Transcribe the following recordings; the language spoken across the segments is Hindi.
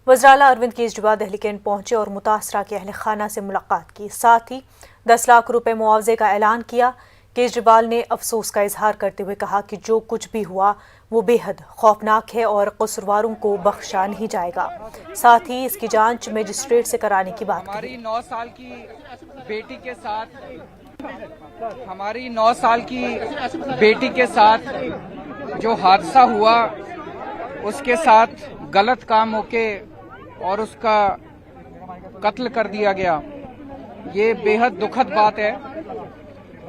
वज़ीर-ए-आला अरविंद केजरीवाल दिल्ली कैंट पहुंचे और मुतासरा के अहल खाना से मुलाकात की। साथ ही 10 लाख रुपए मुआवजे का ऐलान किया। केजरीवाल ने अफसोस का इजहार करते हुए कहा कि जो कुछ भी हुआ वो बेहद खौफनाक है और कसूरवारों को बख्शा नहीं जाएगा। साथ ही इसकी जांच मजिस्ट्रेट से कराने की बात हमारी 9 साल की बेटी के साथ जो हादसा हुआ, उसके साथ गलत काम होके और उसका कत्ल कर दिया गया, ये बेहद दुखद बात है।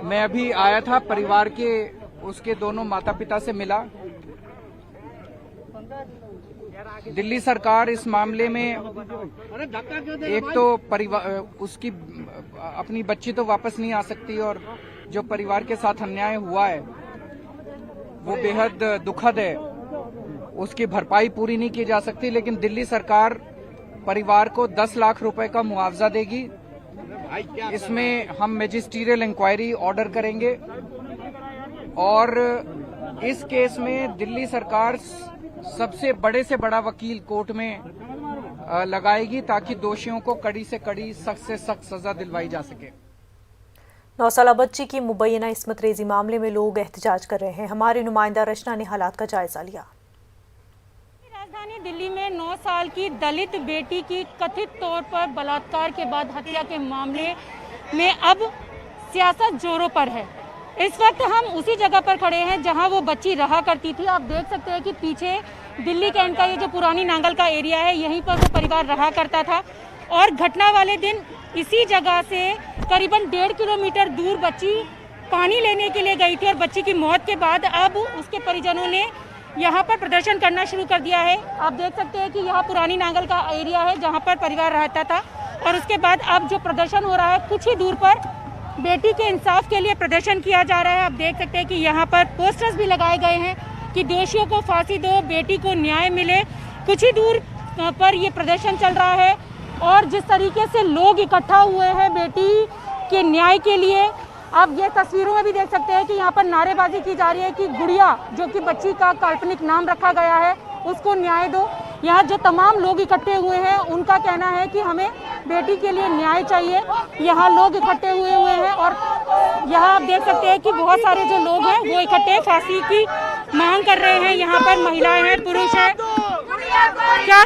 मैं अभी आया था, परिवार के उसके दोनों माता पिता से मिला। दिल्ली सरकार इस मामले में एक तो परिवार उसकी अपनी बच्ची तो वापस नहीं आ सकती और जो परिवार के साथ अन्याय हुआ है वो बेहद दुखद है, उसकी भरपाई पूरी नहीं की जा सकती। लेकिन दिल्ली सरकार परिवार को 10 लाख रुपए का मुआवजा देगी। इसमें हम मैजिस्ट्रियल इंक्वायरी ऑर्डर करेंगे और इस केस में दिल्ली सरकार सबसे बड़े से बड़ा वकील कोर्ट में लगाएगी ताकि दोषियों को कड़ी से कड़ी, सख्त से सख्त सजा दिलवाई जा सके। 9 साला बच्ची की मुबैना इस्मत रेजी मामले में लोग एहतजाज कर रहे हैं। हमारी नुमाइंदा रचना ने हालात का जायजा लिया। राजधानी दिल्ली में 9 साल की दलित बेटी की कथित तौर पर बलात्कार के बाद हत्या के मामले में अब सियासत जोरों पर है। इस वक्त हम उसी जगह पर खड़े हैं जहां वो बच्ची रहा करती थी। आप देख सकते हैं कि पीछे दिल्ली कैंट का ये जो पुरानी नांगल का एरिया है, यहीं पर वो परिवार रहा करता था और घटना वाले दिन इसी जगह से करीबन 1.5 किलोमीटर दूर बच्ची पानी लेने के लिए गई थी और बच्ची की मौत के बाद अब उसके परिजनों ने यहाँ पर प्रदर्शन करना शुरू कर दिया है। आप देख सकते हैं कि यहाँ पुरानी नांगल का एरिया है जहाँ पर परिवार रहता था और उसके बाद अब जो प्रदर्शन हो रहा है, कुछ ही दूर पर बेटी के इंसाफ के लिए प्रदर्शन किया जा रहा है। आप देख सकते हैं कि यहाँ पर पोस्टर्स भी लगाए गए हैं कि दोषियों को फांसी दो, बेटी को न्याय मिले। कुछ ही दूर पर ये प्रदर्शन चल रहा है और जिस तरीके से लोग इकट्ठा हुए हैं बेटी के न्याय के लिए, आप ये तस्वीरों में भी देख सकते हैं कि यहाँ पर नारेबाजी की जा रही है कि गुड़िया, जो कि बच्ची का काल्पनिक नाम रखा गया है, उसको न्याय दो। यहाँ जो तमाम लोग इकट्ठे हुए हैं उनका कहना है कि हमें बेटी के लिए न्याय चाहिए। यहाँ लोग इकट्ठे हुए हैं और यहाँ आप देख सकते हैं कि बहुत सारे जो लोग हैं वो इकट्ठे फांसी की मांग कर रहे हैं। यहाँ पर महिलाएं हैं, पुरुष हैं। क्या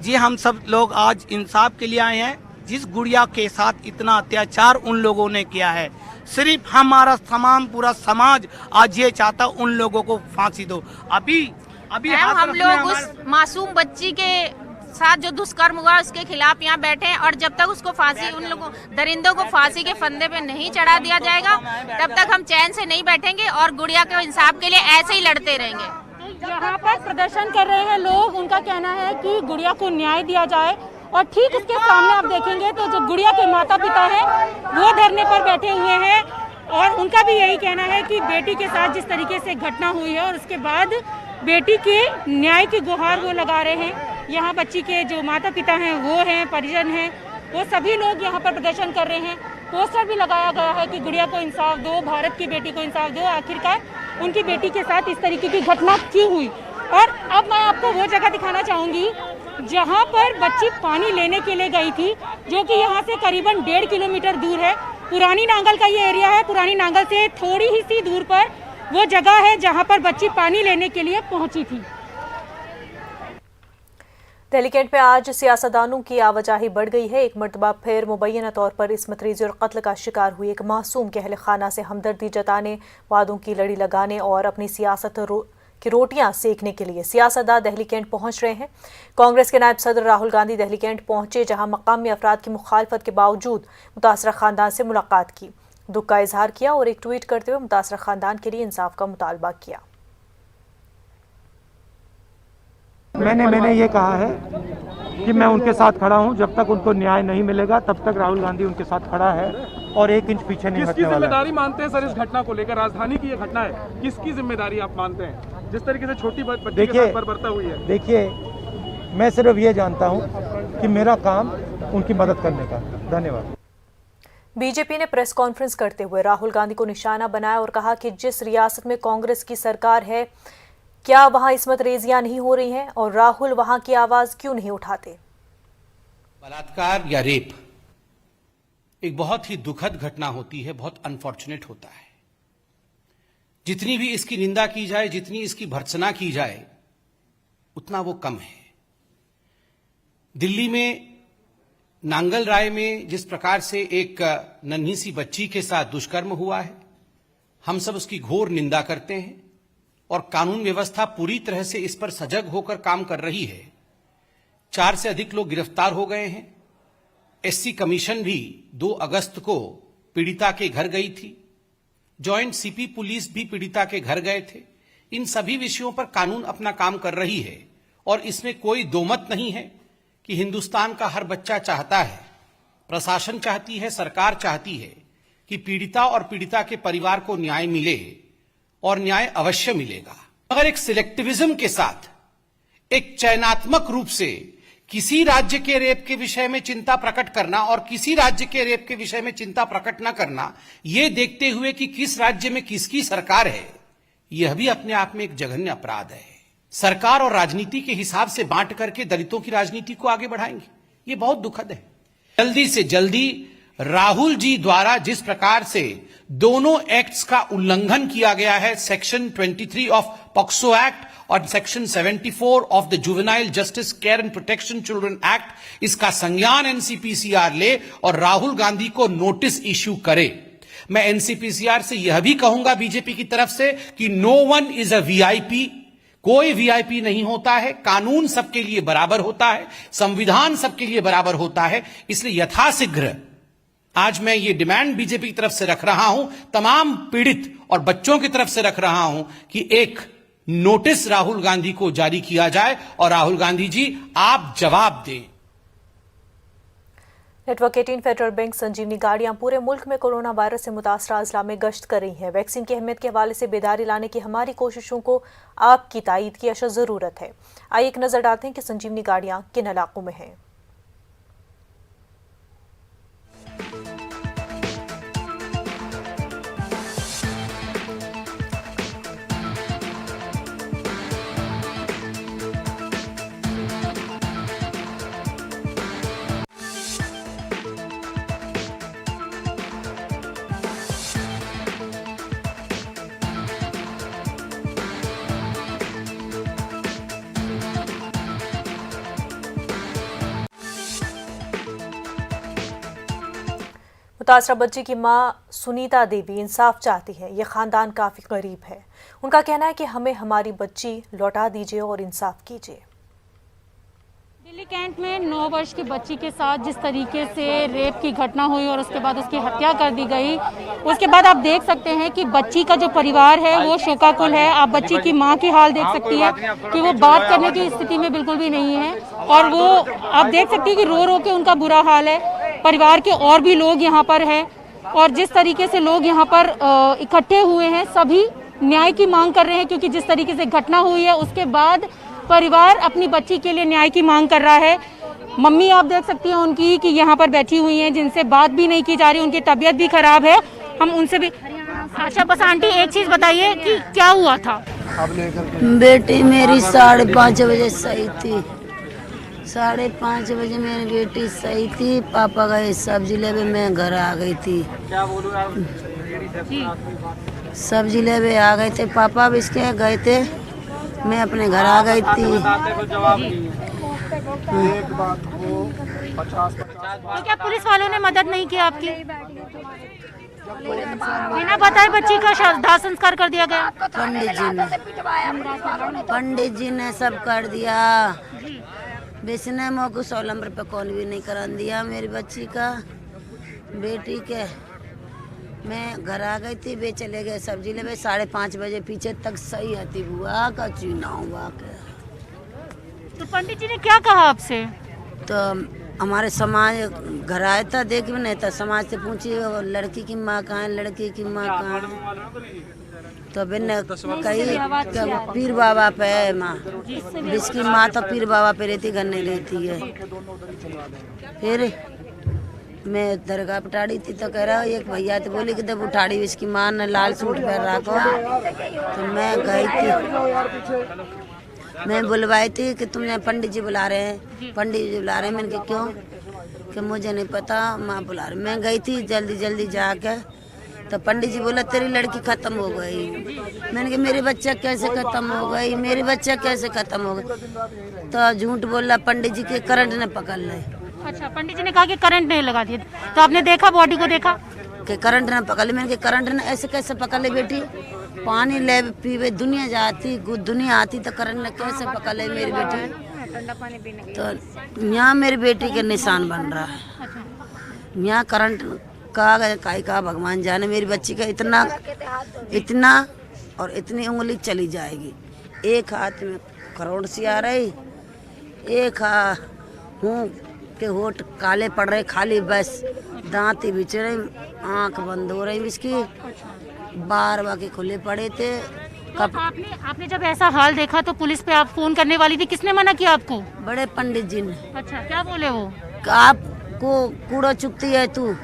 जी, हम सब लोग आज इंसाफ के लिए आए हैं। जिस गुड़िया के साथ इतना अत्याचार उन लोगों ने किया है, सिर्फ हमारा तमाम पूरा समाज आज ये चाहता उन लोगों को फांसी दो। अभी हम लोग उस मासूम बच्ची के साथ जो दुष्कर्म हुआ उसके खिलाफ यहाँ बैठे हैं और जब तक उसको फांसी, उन लोगों दरिंदों को फांसी के फंदे पे नहीं चढ़ा दिया जाएगा, तब तक हम चैन से नहीं बैठेंगे और गुड़िया के इंसाफ के लिए ऐसे ही लड़ते रहेंगे। यहाँ पर प्रदर्शन कर रहे हैं लोग, उनका कहना है कि गुड़िया को न्याय दिया जाए और ठीक इसके सामने आप देखेंगे तो जो गुड़िया के माता पिता हैं वो धरने पर बैठे हुए हैं और उनका भी यही कहना है कि बेटी के साथ जिस तरीके से घटना हुई है और उसके बाद बेटी के न्याय की गुहार वो लगा रहे हैं। यहाँ बच्ची के जो माता पिता हैं वो हैं, परिजन हैं, वो सभी लोग यहाँ पर प्रदर्शन कर रहे हैं। पोस्टर भी लगाया गया है कि गुड़िया को इंसाफ दो, भारत की बेटी को इंसाफ दो। आखिरकार उनकी बेटी के साथ इस तरीके की घटना क्यों हुई। और अब मैं आपको वो जगह दिखाना चाहूँगी जहाँ पर बच्ची पानी लेने के लिए गई थी, जो कि यहाँ से करीबन 1.5 किलोमीटर दूर है। पुरानी नांगल का ये एरिया है। पुरानी नांगल से थोड़ी ही सी दूर पर वो जगह है जहाँ पर बच्ची पानी लेने के लिए पहुँची थी। दिल्ली कैंट में आज सियासतदानों की आवाजाही बढ़ गई है। एक मरतबा फिर मुबैना तौर पर इस्मत रेजी और कत्ल का शिकार हुई एक मासूम के अहल खाना से हमदर्दी जताने, वादों की लड़ी लगाने और अपनी सियासत की रोटियां सेकने के लिए सियासतदान दिल्ली कैंट पहुंच रहे हैं। कांग्रेस के नायब सदर राहुल गांधी दिल्ली कैंट पहुंचे, जहां मकामी अफराद की मुखालफत के बावजूद मुतासरा खानदान से मुलाकात की, दुख का इजहार किया और एक ट्वीट करते हुए मुतासरा खानदान के लिए इंसाफ का मुतालबा किया। मैंने ये कहा है कि मैं उनके साथ खड़ा हूं। जब तक उनको न्याय नहीं मिलेगा तब तक राहुल गांधी उनके साथ खड़ा है और 1 इंच पीछे नहीं हटने वाला। किसकी जिम्मेदारी मानते हैं सर इस घटना को लेकर? राजधानी की ये घटना है, किसकी जिम्मेदारी आप मानते हैं जिस तरीके से छोटी बच्ची के साथ बर्बरता हुई है? देखिए, मैं सिर्फ ये जानता हूं कि मेरा काम उनकी मदद करने का। धन्यवाद। बीजेपी ने प्रेस कॉन्फ्रेंस करते हुए राहुल गांधी को निशाना बनाया और कहा कि जिस रियासत में कांग्रेस की सरकार है, क्या वहां इस्मत रेजियां नहीं हो रही हैं और राहुल वहां की आवाज क्यों नहीं उठाते? बलात्कार या रेप एक बहुत ही दुखद घटना होती है, बहुत अनफॉर्चुनेट होता है। जितनी भी इसकी निंदा की जाए, जितनी इसकी भर्त्सना की जाए, उतना वो कम है। दिल्ली में नांगल राय में जिस प्रकार से एक नन्ही सी बच्ची के साथ दुष्कर्म हुआ है, हम सब उसकी घोर निंदा करते हैं और कानून व्यवस्था पूरी तरह से इस पर सजग होकर काम कर रही है। 4 से अधिक लोग गिरफ्तार हो गए हैं। एससी कमीशन भी 2 अगस्त को पीड़िता के घर गई थी। जॉइंट सीपी पुलिस भी पीड़िता के घर गए थे। इन सभी विषयों पर कानून अपना काम कर रही है और इसमें कोई दोमत नहीं है कि हिंदुस्तान का हर बच्चा चाहता है, प्रशासन चाहती है, सरकार चाहती है कि पीड़िता और पीड़िता के परिवार को न्याय मिले और न्याय अवश्य मिलेगा। मगर एक सिलेक्टिविज्म के साथ, एक चयनात्मक रूप से किसी राज्य के रेप के विषय में चिंता प्रकट करना और किसी राज्य के रेप के विषय में चिंता प्रकट न करना, यह देखते हुए कि किस राज्य में किसकी सरकार है, यह भी अपने आप में एक जघन्य अपराध है। सरकार और राजनीति के हिसाब से बांट करके दलितों की राजनीति को आगे बढ़ाएंगे, ये बहुत दुखद है। जल्दी से जल्दी राहुल जी द्वारा जिस प्रकार से दोनों एक्ट्स का उल्लंघन किया गया है, सेक्शन 23 ऑफ पॉक्सो एक्ट और section 74 of the juvenile justice care and protection children act, इसका संज्ञान एनसीपीसीआर ले और राहुल गांधी को नोटिस इश्यू करे। मैं एनसीपीसीआर से यह भी कहूंगा बीजेपी की तरफ से कि no one is a VIP, कोई वीआईपी नहीं होता है। कानून सबके लिए बराबर होता है, संविधान सबके लिए बराबर होता है। इसलिए यथाशीघ्र आज मैं ये डिमांड बीजेपी की तरफ से रख रहा हूं, तमाम पीड़ित और बच्चों की तरफ से रख रहा हूं कि एक नोटिस राहुल गांधी को जारी किया जाए और राहुल गांधी जी आप जवाब दें। नेटवर्क 18 फेडरल बैंक संजीवनी गाड़ियां पूरे मुल्क में कोरोना वायरस से मुतासरा अजला में गश्त कर रही हैं। वैक्सीन की अहमियत के हवाले से बेदारी लाने की हमारी कोशिशों को आपकी तायीद की अशद जरूरत है। आइए एक नजर डालते हैं कि संजीवनी गाड़ियां किन इलाकों में हैं। मुतासरा बच्ची की मां सुनीता देवी इंसाफ चाहती है। ये खानदान काफी गरीब है। उनका कहना है कि हमें हमारी बच्ची लौटा दीजिए और इंसाफ कीजिए। दिल्ली कैंट में 9 वर्ष की बच्ची के साथ जिस तरीके से रेप की घटना हुई और उसके बाद उसकी हत्या कर दी गई, उसके बाद आप देख सकते हैं कि बच्ची का जो परिवार है वो शोकाकुल है। आप बच्ची की मां की हाल देख सकती है कि वो बात करने की स्थिति में बिल्कुल भी नहीं है और वो आप देख सकती है कि रो रो के उनका बुरा हाल है। परिवार के और भी लोग यहाँ पर हैं और जिस तरीके से लोग यहाँ पर इकट्ठे हुए हैं, सभी न्याय की मांग कर रहे हैं क्योंकि जिस तरीके से घटना हुई है उसके बाद परिवार अपनी बच्ची के लिए न्याय की मांग कर रहा है। मम्मी आप देख सकती हैं उनकी कि यहाँ पर बैठी हुई हैं, जिनसे बात भी नहीं की जा रही, उनकी तबीयत भी खराब है। हम उनसे भी अच्छा, बस आंटी एक चीज बताइए कि क्या हुआ था? बेटी मेरी 5:30 बजे सही थी। 5:30 बजे मेरी बेटी सही थी। पापा गए सब्जी लेवे, मैं घर आ गई थी। क्या बोलूं सब्जी लेवे आ गए थे पापा, अब इसके गए थे, मैं अपने घर आ गई थी। तो क्या पुलिस वालों ने मदद नहीं की आपकी? बिना बताए बच्ची का दाह संस्कार कर दिया गया। पंडित जी ने सब कर दिया। बेचने में को 16 रुपये कौन भी नहीं करा दिया मेरी बच्ची का, बेटी के। मैं घर आ गई थी, वे चले गए सब्जी ले। 5:30 बजे पीछे तक सही आती बुआ का चुनाव हुआ के। तो पंडित जी ने क्या कहा आपसे? तो हमारे समाज घर आया था, देख भी नहीं था। समाज से पूछी लड़की की माँ कहाँ है, लड़की की माँ कहाँ है। तो बिन कही पीर बाबा पे है माँ, जिसकी माँ तो पीर बाबा पे रहती, घर नहीं रहती है। फिर मैं दरगाह पर टाड़ी थी तो कह रहा एक भैया तो बोली कि जब उठाड़ी इसकी माँ ने लाल सूट पहन रखो, तो मैं गई थी, मैं बुलवाई थी कि तुमने पंडित जी बुला रहे हैं, पंडित जी बुला रहे हैं। मैंने कहा क्यों, कि मुझे नहीं पता, माँ बुला रहे। मैं गई थी जल्दी जल्दी जाके, तो पंडित जी बोला तेरी लड़की खत्म हो गई। मैंने कहा मेरे बच्चा कैसे खत्म हो गई, मेरे बच्चा कैसे खत्म हो गई, तो झूठ बोला पंडित जी के करंट ने पकड़ ले। अच्छा, पंडित जी ने कहा कि करंट नहीं लगा दिया, तो आपने देखा, बॉडी को देखा कि करंट ने पकड़ ले। मैंने कहा करंट ने ऐसे कैसे पकड़ ले बेटी, पानी ले पीवे दुनिया जाती, दुनिया आती, तो करंट ने कैसे पकड़ ले मेरी बेटी। तो यहाँ मेरी बेटी के निशान बन रहा है, यहाँ करंट का भगवान जाने। मेरी बच्ची का इतना और इतनी उंगली चली जाएगी। एक हाथ में करोड़ सी आ रही, एक मुँह के होठ काले पड़ रहे खाली, बस दांत ही बिच रही, आँख बंद हो रही इसकी, बार बाकी खुले पड़े थे। आपने जब ऐसा हाल देखा तो पुलिस पे आप फोन करने वाली थी, किसने मना किया आपको? बड़े पंडित जी ने। अच्छा, क्या बोले वो? आपको कूड़ा चुकती है, तू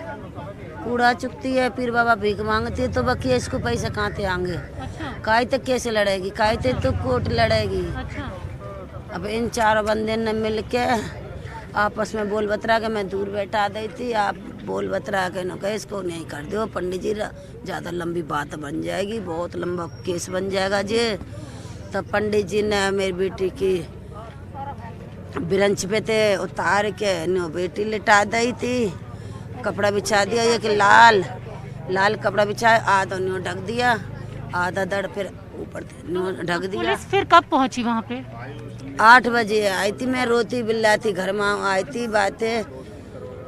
कूड़ा चुकती है, फिर बाबा भीख मांगती है, तो बकिया इसको पैसे कहाँ थे आएंगे। अच्छा। काय तक कैसे लड़ेगी, काय तक तो कोर्ट लड़ेगी। अच्छा। अब इन चारों बंदे ने मिल के आपस में बोल बतरा के, मैं दूर बैठा दी थी, आप बोल बतरा के न कहे इसको नहीं कर दो पंडित जी, ज़्यादा लंबी बात बन जाएगी, बहुत लंबा केस बन जाएगा जी। तो पंडित जी ने मेरी बेटी की ब्रंच पे थे उतार के नो बेटी लिटा दी थी, कपड़ा बिछा दिया, ये कि लाल कपड़ा बिछाया, आधा न्यू ढक दिया, आधा दड़ फिर ऊपर न्यू ढक दिया। पुलिस फिर कब पहुंची वहाँ पे? 8 बजे आई थी, मैं रोती बिल्ला थी, घर में आई थी बातें।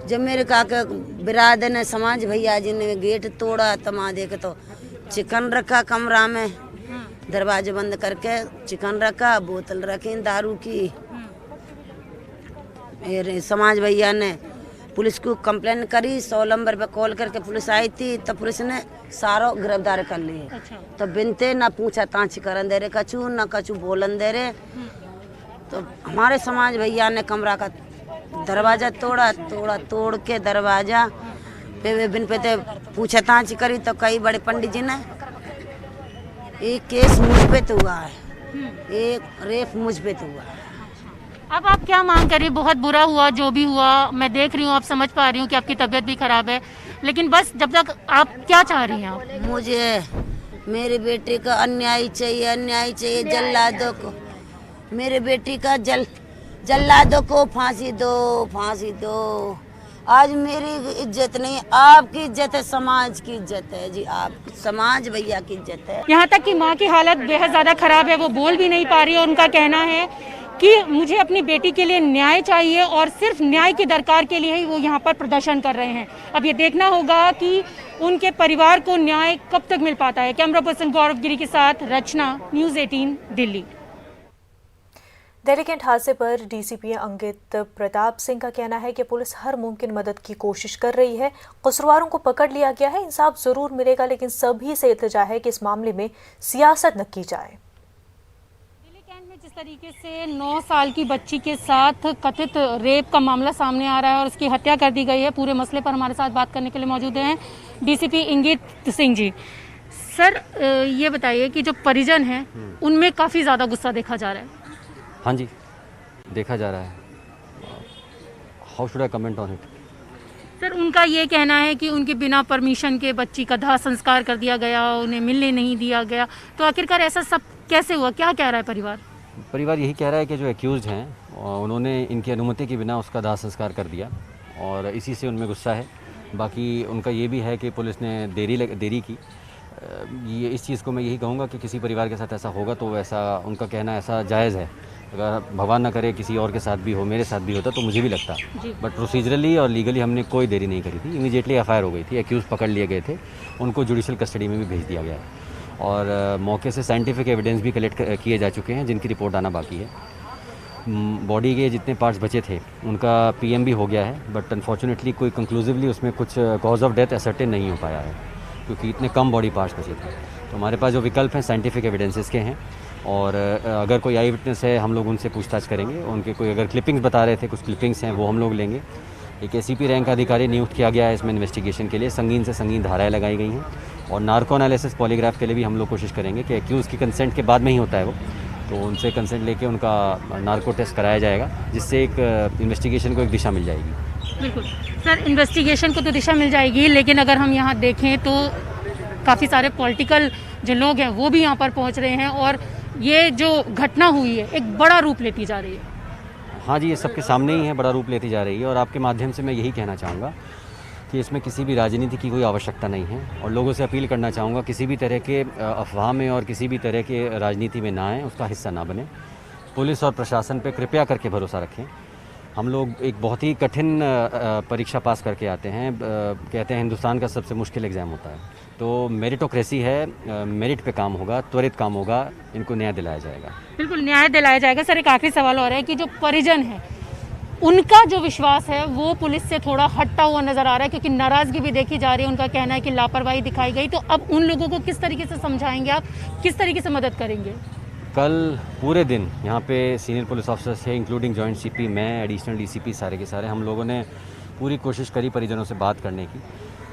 जब मेरे काका बिरादर ने समाज भैया जी ने गेट तोड़ा, तमा देखे तो चिकन रखा कमरा में, दरवाजे बंद करके चिकन रखा, बोतल रखी दारू की। मेरे समाज भैया ने पुलिस को कंप्लेन करी, 100 नंबर पे कॉल करके पुलिस आई थी, तो पुलिस ने सारो गिरफ्तार कर लिए। अच्छा। तो बिनते ना पूछा तांची करन दे रहे कछु, ना कछु बोलन दे रहे। तो हमारे समाज भैया ने कमरा का दरवाजा तोड़ के दरवाजा पे वे बिन पे ते पूछा तांची करी, तो कई बड़े पंडित जी ने, एक केस मुझ पे तो हुआ है, एक रेप मुझ पे तो हुआ है। अब आप क्या मांग करिए? बहुत बुरा हुआ जो भी हुआ, मैं देख रही हूँ, आप समझ पा रही हूँ कि आपकी तबीयत भी खराब है, लेकिन बस जब तक आप क्या चाह रही हैं आप? मुझे मेरे बेटे का अन्याय चाहिए, जल्लादों को मेरे बेटी का जल्लादों को फांसी दो। आज मेरी इज्जत नहीं, आपकी इज्जत है, समाज की इज्जत है जी, आप समाज भैया की इज्जत है। यहाँ तक कि माँ की हालत बेहद ज़्यादा खराब है, वो बोल भी नहीं पा रही है, और उनका कहना है कि मुझे अपनी बेटी के लिए न्याय चाहिए, और सिर्फ न्याय की दरकार के लिए ही वो यहाँ पर प्रदर्शन कर रहे हैं। अब ये देखना होगा कि उनके परिवार को न्याय कब तक मिल पाता है। कैमरा पर्सन गौरव गिरी के साथ रचना, न्यूज़ 18 दिल्ली। दिल्ली कैंट हादसे पर डीसीपी अंकित प्रताप सिंह का कहना है कि पुलिस हर मुमकिन मदद की कोशिश कर रही है, कसूरवारों को पकड़ लिया गया है, इंसाफ जरूर मिलेगा, लेकिन सभी से इल्तिजा है कि इस मामले में सियासत न की जाए। दिल्ली कैंट में जिस तरीके से 9 साल की बच्ची के साथ कथित रेप का मामला सामने आ रहा है और उसकी हत्या कर दी गई है, पूरे मसले पर हमारे साथ बात करने के लिए मौजूद हैं डीसीपी इंगित सिंह जी। सर, ये बताइए कि जो परिजन हैं उनमें काफ़ी ज़्यादा गुस्सा देखा जा रहा है। हाँ जी, देखा जा रहा है। How should I comment on it? Sir, उनका ये कहना है कि उनके बिना परमिशन के बच्ची का दाह संस्कार कर दिया गया, उन्हें मिलने नहीं दिया गया, तो आखिरकार ऐसा सब कैसे हुआ? क्या कह रहा है परिवार? परिवार यही कह रहा है कि जो एक्यूज्ड हैं उन्होंने इनकी अनुमति के बिना उसका दाह संस्कार कर दिया और इसी से उनमें गुस्सा है। बाकी उनका ये भी है कि पुलिस ने देरी की। ये इस चीज़ को मैं यही कहूँगा कि किसी परिवार के साथ ऐसा होगा तो ऐसा उनका कहना ऐसा जायज़ है। अगर भगवान ना करे किसी और के साथ भी हो, मेरे साथ भी होता तो मुझे भी लगता, बट प्रोसीजरली और लीगली हमने कोई देरी नहीं करी थी। इमीडिएटली एफआईआर हो गई थी, एक्यूज़ पकड़ लिए गए थे, उनको जुडिशल कस्टडी में भी भेज दिया गया है और मौके से साइंटिफिक एविडेंस भी कलेक्ट किए जा चुके हैं जिनकी रिपोर्ट आना बाकी है। बॉडी के जितने पार्ट्स बचे थे उनका पीएम भी हो गया है, बट अनफॉर्चुनेटली कोई कंक्लूसिवली उसमें कुछ कॉज ऑफ डेथ असर्टेन नहीं हो पाया है क्योंकि इतने कम बॉडी पार्ट्स बचे थे। तो हमारे पास जो विकल्प हैं साइंटिफिक एविडेंसेस के हैं और अगर कोई आई विटनेस है हम लोग उनसे पूछताछ करेंगे। उनके कोई अगर क्लिपिंग्स बता रहे थे, कुछ क्लिपिंग्स हैं वो हम लोग लेंगे एक एसीपी रैंक अधिकारी नियुक्त किया गया है इसमें इन्वेस्टिगेशन के लिए। संगीन से संगीन धाराएं लगाई गई हैं और नार्को एनालिसिस पॉलीग्राफ के लिए भी हम लोग कोशिश करेंगे कि एक्यूज़ की कंसेंट के बाद में ही होता है वो, तो उनसे कंसेंट लेके उनका नार्को टेस्ट कराया जाएगा, जिससे एक इन्वेस्टिगेशन को एक दिशा मिल जाएगी। बिल्कुल सर, इन्वेस्टिगेशन को तो दिशा मिल जाएगी, लेकिन अगर हम यहाँ देखें तो काफ़ी सारे पॉलिटिकल जो लोग हैं वो भी यहाँ पर पहुँच रहे हैं और ये जो घटना हुई है एक बड़ा रूप लेती जा रही है। हाँ जी, ये सबके सामने ही है, बड़ा रूप लेती जा रही है और आपके माध्यम से मैं यही कहना चाहूँगा कि इसमें किसी भी राजनीति की कोई आवश्यकता नहीं है और लोगों से अपील करना चाहूँगा किसी भी तरह के अफवाह में और किसी भी तरह के राजनीति में ना आएँ, उसका हिस्सा ना बने। पुलिस और प्रशासन पे कृपया करके भरोसा रखें। हम लोग एक बहुत ही कठिन परीक्षा पास करके आते हैं, कहते हैं हिंदुस्तान का सबसे मुश्किल एग्ज़ाम होता है, तो मेरिटोक्रेसी है, मेरिट पे काम होगा, त्वरित काम होगा, इनको न्याय दिलाया जाएगा। बिल्कुल न्याय दिलाया जाएगा। सर, एक आखिरी सवाल और है कि जो परिजन है उनका जो विश्वास है वो पुलिस से थोड़ा हटता हुआ नजर आ रहा है, क्योंकि नाराजगी भी देखी जा रही है। उनका कहना है कि लापरवाही दिखाई गई, तो अब उन लोगों को किस तरीके से समझाएंगे आप, किस तरीके से मदद करेंगे? कल पूरे दिन यहाँ पे सीनियर पुलिस ऑफिसर्स थे, इंक्लूडिंग जॉइंट सीपी, मैं, एडिशनल डीसीपी, सारे के सारे हम लोगों ने पूरी कोशिश करी परिजनों से बात करने की,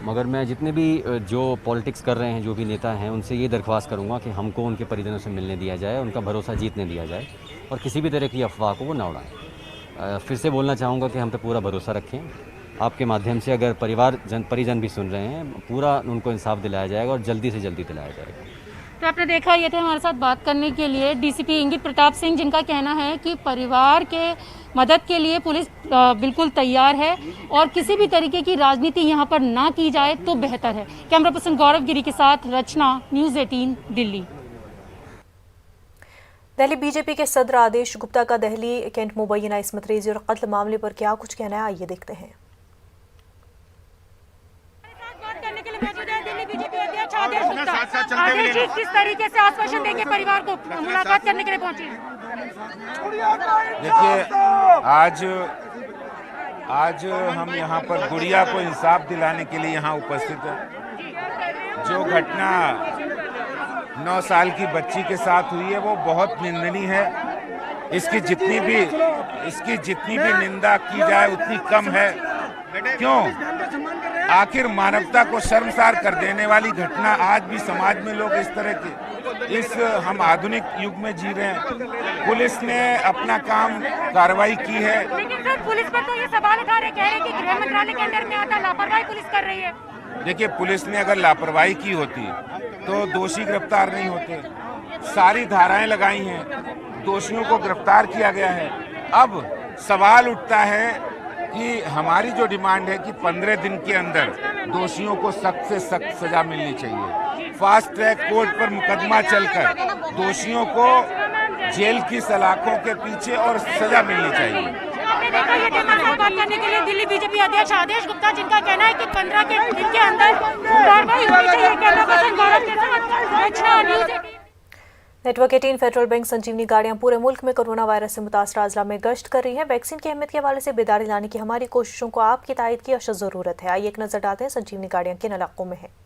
मगर मैं जितने भी जो पॉलिटिक्स कर रहे हैं, जो भी नेता हैं, उनसे ये दरख्वास्त करूँगा कि हमको उनके परिजनों से मिलने दिया जाए, उनका भरोसा जीतने दिया जाए और किसी भी तरह की अफवाह को वो न उड़ाएं। फिर से बोलना चाहूँगा कि हम पे पूरा भरोसा रखें। आपके माध्यम से अगर परिजन भी सुन रहे हैं, पूरा उनको इंसाफ दिलाया जाएगा और जल्दी से जल्दी दिलाया जाएगा। तो आपने देखा, ये थे हमारे साथ बात करने के लिए डीसीपी इंगित प्रताप सिंह, जिनका कहना है कि परिवार के मदद के लिए पुलिस बिल्कुल तैयार है और किसी भी तरीके की राजनीति यहाँ पर ना की जाए तो बेहतर है। कैमरा पर्सन गौरव गिरी के साथ रचना, न्यूज़ 18 दिल्ली। दिल्ली बीजेपी के सदर आदेश गुप्ता का दिल्ली कैंट मुबैना इस्मत रेज़ी और कत्ल मामले पर क्या कुछ कहना है, आइए देखते हैं। आदेश जी किस तरीके से आश्वासन देंगे परिवार को, मुलाकात करने के लिए पहुंचे? देखिए, आज हम यहाँ पर गुड़िया को इंसाफ दिलाने के लिए यहाँ उपस्थित हैं। जो घटना 9 साल की बच्ची के साथ हुई है वो बहुत निंदनीय है। इसकी जितनी भी निंदा की जाए उतनी कम है। क्यों? आखिर मानवता को शर्मसार कर देने वाली घटना आज भी समाज में लोग इस तरह के हम आधुनिक युग में जी रहे हैं। पुलिस ने अपना काम कार्रवाई की है, लेकिन सर पुलिस पर तो ये सवाल उठा रहे, कह रहे कि गृह मंत्रालय के अंदर में आता लापरवाही पुलिस कर रही है। देखिए, पुलिस ने अगर लापरवाही की होती तो दोषी गिरफ्तार नहीं होते। सारी धाराएं लगाई हैं, दोषियों को गिरफ्तार किया गया है। अब सवाल उठता है कि हमारी जो डिमांड है कि 15 दिन के अंदर दोषियों को सख्त से सख्त सजा मिलनी चाहिए। फास्ट ट्रैक कोर्ट पर मुकदमा चलकर दोषियों को जेल की सलाखों के पीछे और सजा मिलनी चाहिए। आपने देखा, ये थे हमारे साथ बात करने के लिए दिल्ली बीजेपी अध्यक्ष आदेश गुप्ता, जिनका कहना है कि 15 के दिन के अंदर कार्रवाई होनी चाहिए। कैमरा पर्सन गौरव के साथ रचना, न्यूज़ 18। नेटवर्क 18 फेडरल बैंक संजीवनी गाड़ियां पूरे मुल्क में कोरोना वायरस से मुतासर अजला में गश्त कर रही हैं। वैक्सीन की अहमियत के हवाले से बेदारी लाने की हमारी कोशिशों को आपकी तायद की अशद जरूरत है। आइए एक नजर डालते हैं संजीवनी गाड़ियां किन इलाकों में है।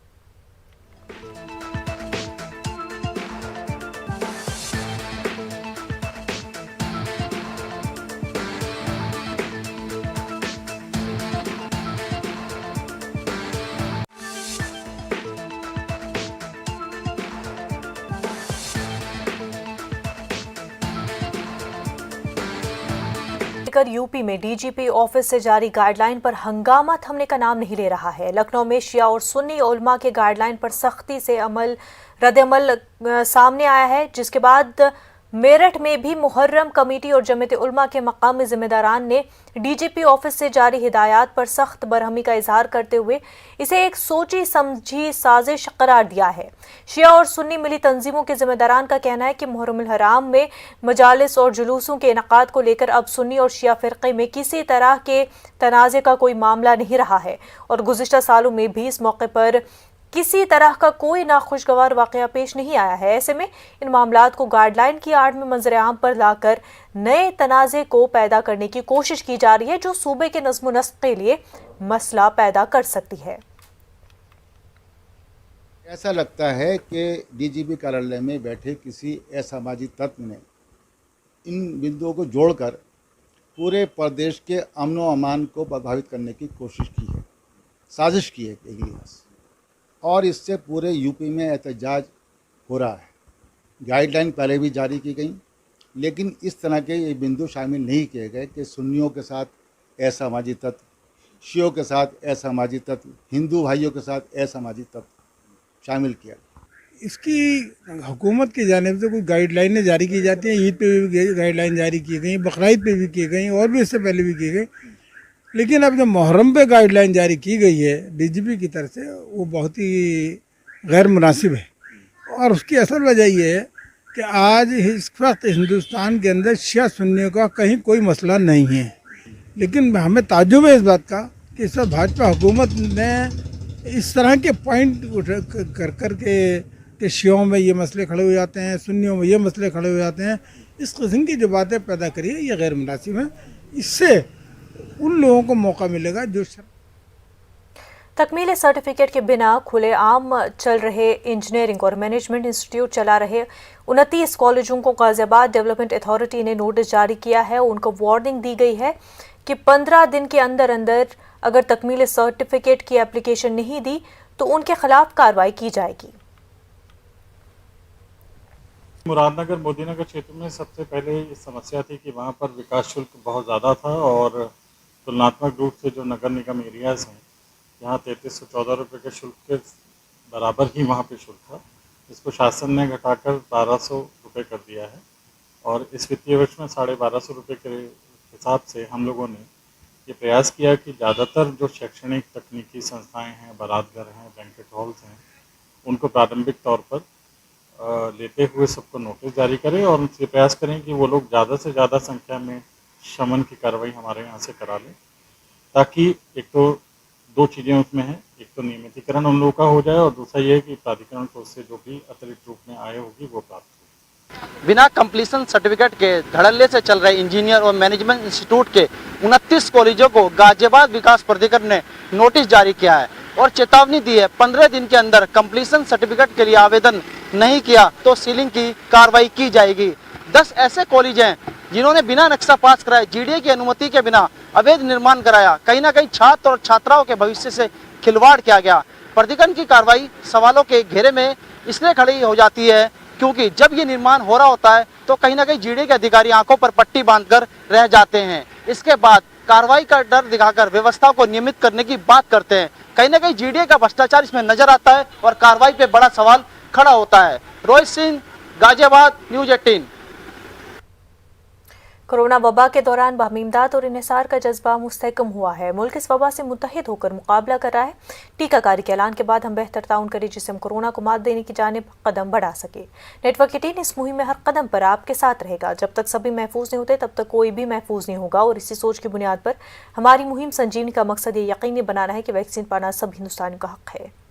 यूपी में डीजीपी ऑफिस से जारी गाइडलाइन पर हंगामा थमने का नाम नहीं ले रहा है। लखनऊ में शिया और सुन्नी उलमा के गाइडलाइन पर सख्ती से रद्द-ए-अमल सामने आया है, जिसके बाद मेरठ में भी मुहर्रम कमेटी और जमीयत उलमा के मकामी जिम्मेदारान ने डीजीपी ऑफिस से जारी हिदायत पर सख्त बरहमी का इजहार करते हुए इसे एक सोची समझी साजिश करार दिया है। शिया और सुन्नी मिली तंजीमों के जिम्मेदारान का कहना है कि मुहर्रम हराम में मजालिस और जुलूसों के इनकाद को लेकर अब सुन्नी और शिया फिरके में किसी तरह के तनाज़े का कोई मामला नहीं रहा है और गुज़िश्ता सालों में भी इस मौके पर किसी तरह का कोई नाखुशगवार वाकया पेश नहीं आया है। ऐसे में इन मामलात को गाइडलाइन की आड़ में मंजर आम पर लाकर नए तनाज़े को पैदा करने की कोशिश की जा रही है, जो सूबे के नज़्म नस्क के लिए मसला पैदा कर सकती है। ऐसा लगता है कि डीजीपी कार्यालय में बैठे किसी असामाजिक तत्व ने इन बिंदुओं को जोड़कर पूरे प्रदेश के अमन व अमान को प्रभावित करने की कोशिश की है, साजिश की है एक लिहाज से, और इससे पूरे यूपी में एहतजाज हो रहा है। गाइडलाइन पहले भी जारी की गई, लेकिन इस तरह के ये बिंदु शामिल नहीं किए गए कि सुन्नियों के साथ असामाजी तत्व, शियों के साथ असामाजी तत्व, हिंदू भाइयों के साथ असामाजी तत्व शामिल किया। इसकी हुकूमत की जानिब से कुछ गाइडलाइनें जारी की जाती हैं। ईद पे भी गाइडलाइन जारी की गई, बकरीद पे भी की गई और भी इससे पहले भी की गई। लेकिन अब जो मुहर्रम पे गाइडलाइन जारी की गई है डीजीपी की तरफ से, वो बहुत ही गैर मुनासिब है। और उसकी असल वजह ये है कि आज इस वक्त हिंदुस्तान के अंदर शिया सुन्नियों का कहीं कोई मसला नहीं है। लेकिन हमें ताज्जुब है इस बात का कि इस वक्त भाजपा हुकूमत ने इस तरह के पॉइंट कर के शियों में ये मसले खड़े हो जाते हैं, सुन्नियों में ये मसले खड़े हो जाते हैं, इस किस्म की जो बातें पैदा करी है ये गैर मुनासिब है। इससे उन लोगों को मौका मिलेगा जो तकमील सर्टिफिकेट के बिना खुलेआम चल रहे इंजीनियरिंग और मैनेजमेंट इंस्टीट्यूट चला रहे 29 कॉलेजों को गाजियाबाद डेवलपमेंट अथॉरिटी ने नोटिस जारी किया है। उनको वार्निंग दी गई है कि 15 दिन के अंदर अंदर अगर तकमील सर्टिफिकेट की एप्लीकेशन नहीं दी तो उनके खिलाफ कार्रवाई की जाएगी। मुरादनगर मोदीनगर क्षेत्र में सबसे पहले ये समस्या थी कि वहाँ पर विकास शुल्क बहुत ज़्यादा था और तुलनात्मक रूप से जो नगर निगम एरियाज़ हैं यहाँ 3314 रुपये के शुल्क के बराबर ही वहाँ पे शुल्क था, इसको शासन ने घटाकर 1200 रुपये कर दिया है। और इस वित्तीय वर्ष में 1250 रुपये के हिसाब से हम लोगों ने ये प्रयास किया कि ज़्यादातर जो शैक्षणिक तकनीकी संस्थाएं हैं, बारात घर हैं, बैंकेट हॉल्स हैं, उनको प्रारंभिक तौर पर लेते हुए सबको नोटिस जारी करें और उनसे प्रयास करें कि वो लोग ज़्यादा से ज़्यादा संख्या में शमन की कार्रवाई हमारे यहाँ से करा लें, ताकि एक तो दो चीज़ें उसमें हैं, एक तो नियमितीकरण उन लोगों का हो जाए और दूसरा ये है कि प्राधिकरण को उससे जो भी अतिरिक्त रूप में आय होगी वो प्राप्त हो। बिना कंप्लीशन सर्टिफिकेट के धड़ल्ले से चल रहे इंजीनियर और मैनेजमेंट इंस्टीट्यूट के 29 कॉलेजों को गाजियाबाद विकास प्राधिकरण ने नोटिस जारी किया है और चेतावनी दी है 15 दिन के अंदर कंप्लीशन सर्टिफिकेट के लिए आवेदन नहीं किया तो सीलिंग की कार्रवाई की जाएगी। 10 ऐसे कॉलेज हैं जिन्होंने बिना नक्शा पास कराए, जीडीए की अनुमति के बिना अवैध निर्माण कराया। कहीं ना कहीं छात्र और छात्राओं के भविष्य से खिलवाड़ किया गया। प्राधिकरण की कार्रवाई सवालों के घेरे में इसलिए खड़ी हो जाती है क्योंकि जब ये निर्माण हो रहा होता है तो कहीं ना कहीं जीडीए के अधिकारी आंखों पर पट्टी बांधकर रह जाते हैं। इसके बाद कार्रवाई का डर दिखाकर व्यवस्था को नियमित करने की बात करते हैं। कहीं ना कहीं जीडीए का भ्रष्टाचार इसमें नजर आता है और कार्रवाई पे बड़ा सवाल खड़ा होता है। रोहित सिंह, गाजियाबाद, न्यूज़ 18। कोरोना वबा के दौरान बाहमीमदाद और इन्हिसार का जज्बा मुस्तहकम हुआ है। मुल्क इस वबा से मुत्तहिद होकर मुकाबला कर रहा है। टीकाकारी के ऐलान के बाद हम बेहतर ताउन करें जिससे हम कोरोना को मात देने की जानिब कदम बढ़ा सके। नेटवर्क 18 इस मुहिम में हर कदम पर आपके साथ रहेगा। जब तक सभी महफूज नहीं होते तब तक कोई भी महफूज नहीं होगा और इसी सोच की बुनियाद पर हमारी मुहिम संजीवनी का मकसद ये यकीनी बनाना है कि वैक्सीन पाना सब हिंदुस्तानियों का हक है।